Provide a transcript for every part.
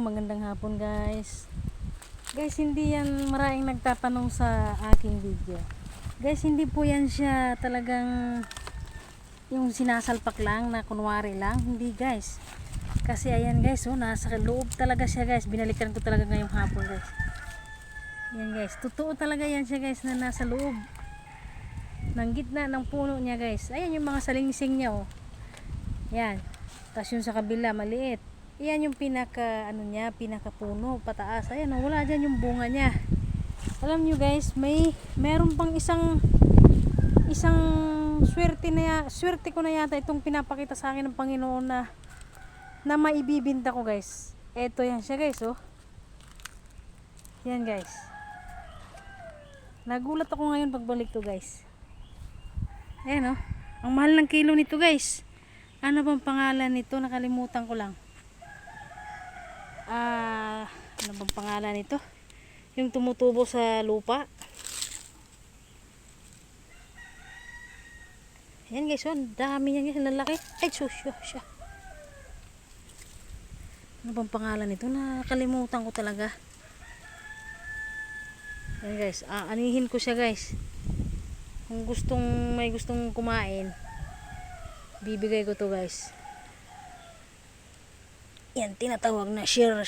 magandang hapon guys. Guys, hindi yan maraming nagtatanong sa aking video. Guys, hindi po yan siya talagang yung sinasalpak lang na kunwari lang. Hindi guys. Kasi ayan guys, oh, nasa loob talaga siya guys. Binalikan ko talaga ngayong hapon guys. Yan guys, totoo talaga yan siya guys na nasa loob ng gitna ng puno niya guys. Ayan yung mga salingsing niya oh. Yan. Tapos yung sa kabila maliit. Yan yung pinaka ano niya, pinaka puno pataas. Ayan oh, wala diyan yung bunga niya. Alam niyo guys, meron pang isang swerte ko na yata itong pinapakita sa akin ng Panginoon na maibibinta ko guys. Eto yan siya guys oh. Yan guys. Nagulat ako ngayon pagbalik to guys. Ayan oh. Ang mahal ng kilo nito guys. Ano bang pangalan nito? Nakalimutan ko lang. Ano bang pangalan nito? Yung tumutubo sa lupa. Ayan guys, oh, dami niya guys, lalaki. Ay, susyo siya. Ano bang pangalan nito? Nakalimutan ko talaga. Ayan guys, anihin ko siya guys. Kung may gustong kumain, bibigay ko to guys. Yan, tinatawag na share.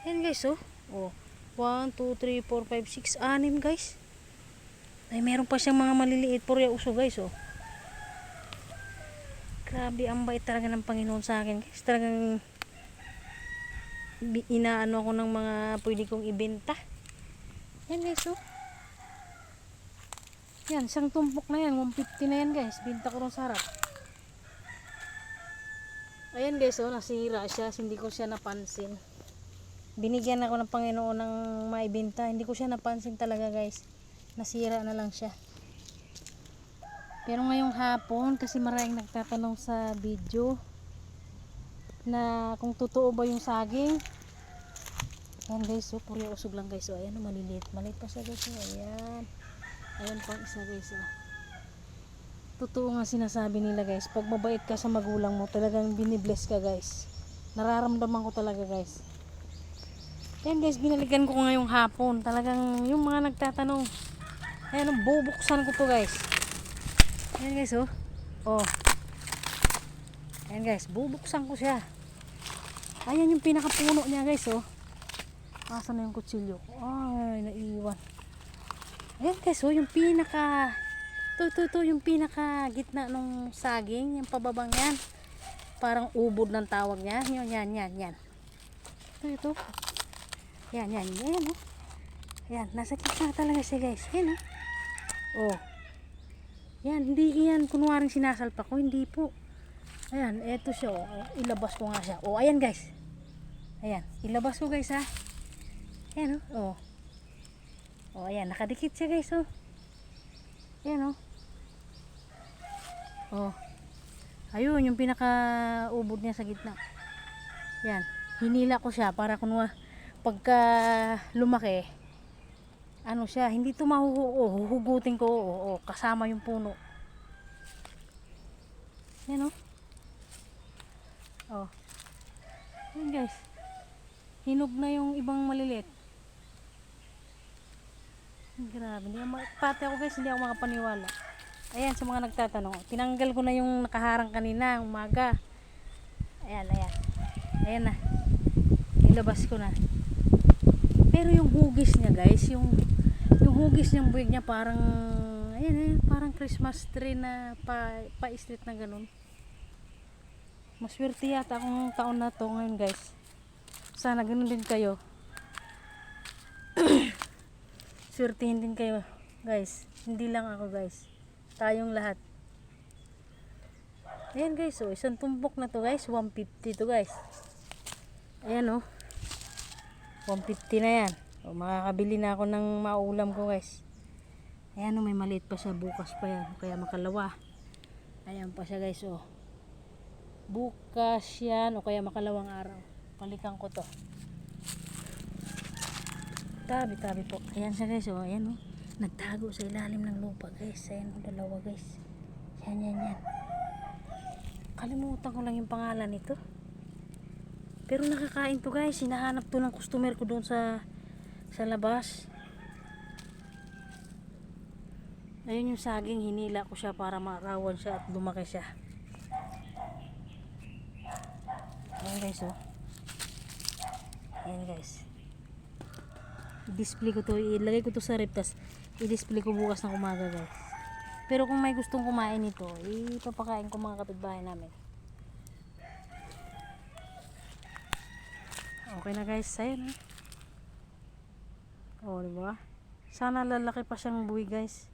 Yan guys, oh. Oh, 1, 2, 3, 4, 5, 6, 6 guys. Ay, meron pa siyang mga maliliit purya uso guys, oh. Grabe, ang bait talaga ng Panginoon sa akin guys. Talagang inaano ako ng mga pwede kong ibenta. Yan guys, oh. Yan, isang tumpok na yan, 150 na yan guys. Binta ko rin sa harap. Ayan guys, oh, nasira siya. Hindi ko siya napansin. Binigyan ako ng Panginoon ng maibenta. Hindi ko siya napansin talaga guys. Nasira na lang siya. Pero ngayong hapon, kasi maraming nagtatanong sa video na kung totoo ba yung saging. Ayan guys, oh, puro usog lang guys. Oh, ayan, oh, maliliit pa siya guys. Oh, ayan. Ayan pang isa guys, oh. Totoo nga sinasabi nila guys, pag mabait ka sa magulang mo, talagang binibless ka guys. Nararamdaman ko talaga guys. Ayan guys, binalikan ko ngayong hapon. Talagang yung mga nagtatanong, ayan, bubuksan ko to guys. Ayan guys, oh. Oh. Ayan guys, bubuksan ko siya. Ayan yung pinakapuno niya guys, oh. Asan na yung kutsilyo ko? Ay, naiwan. Ayan guys, oh, yung pinaka ito yung pinaka gitna ng saging, yung pababang yan. Parang ubod ng tawag niya. Yan. Ito. Yan, oh. Yan, nasa gitna talaga siya guys. Yan, oh. Oh. Yan, hindi yan kunwaring sinasalpak ko, hindi po. Ayan, eto siya, oh. Ilabas ko nga siya. Oh, ayan guys. Ayan, ilabas ko guys ha. Ayan, oh. Oh, ayan, nakadikit siya guys, oh. Ayan, oh. Oh. Ayun, yung pinaka-ubod niya sa gitna. Yan, hinila ko siya para kunwa pagka lumaki, ano siya, hindi ito huhugutin ko, oh, kasama yung puno. Yan, oh. Oh. Yan guys. Hinog na yung ibang maliliit. Grabe, pati ako guys, hindi ako makapaniwala. Ayan, sa mga nagtatanong, tinanggal ko na yung nakaharang kanina umaga. Ayan na, ilabas ko na. Pero yung hugis niya guys, yung hugis niyang buwig niya parang ayan, parang Christmas tree na pa-street na ganun. Maswerte yata akong taon na to ngayon guys. Sana ganun din kayo. Swertihin din kayo guys, hindi lang ako guys, tayong lahat. Ayan guys, oh, isang tumpok na to guys, 150 to guys. Ayan, oh, 150 na yan. Oh, makakabili na ako ng maulam ko guys. Ayan, oh, may maliit pa siya, bukas pa yan, kaya makalawa. Ayan pa siya guys, oh. Bukas yan o kaya makalawang araw. Balikan ko to. Tabi po. Ayan siya guys, oh. Ayan, oh. Nagtago sa ilalim ng lupa guys. Ayan, oh, dalawa guys. Yan. Kalimutan ko lang yung pangalan nito. Pero nakakain to guys. Hinahanap to ng customer ko doon sa labas. Ayun yung saging, hinila ko siya para maarawan siya at lumaki siya. Ayan guys oh. Ayan guys. I-display ko to, ilagay ko to sa rep, tas i-display ko bukas ng umaga guys. Pero kung may gustong kumain nito, ipapakain ko mga kapitbahay namin. Okay na guys, ayan oh, diba? Sana lalaki pa siyang buhay guys.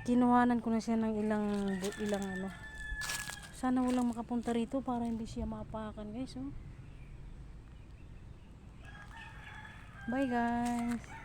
Kinuhanan ko na siya ng ilang ano. Sana walang makapunta rito para hindi siya maapakan guys oh. Bye guys.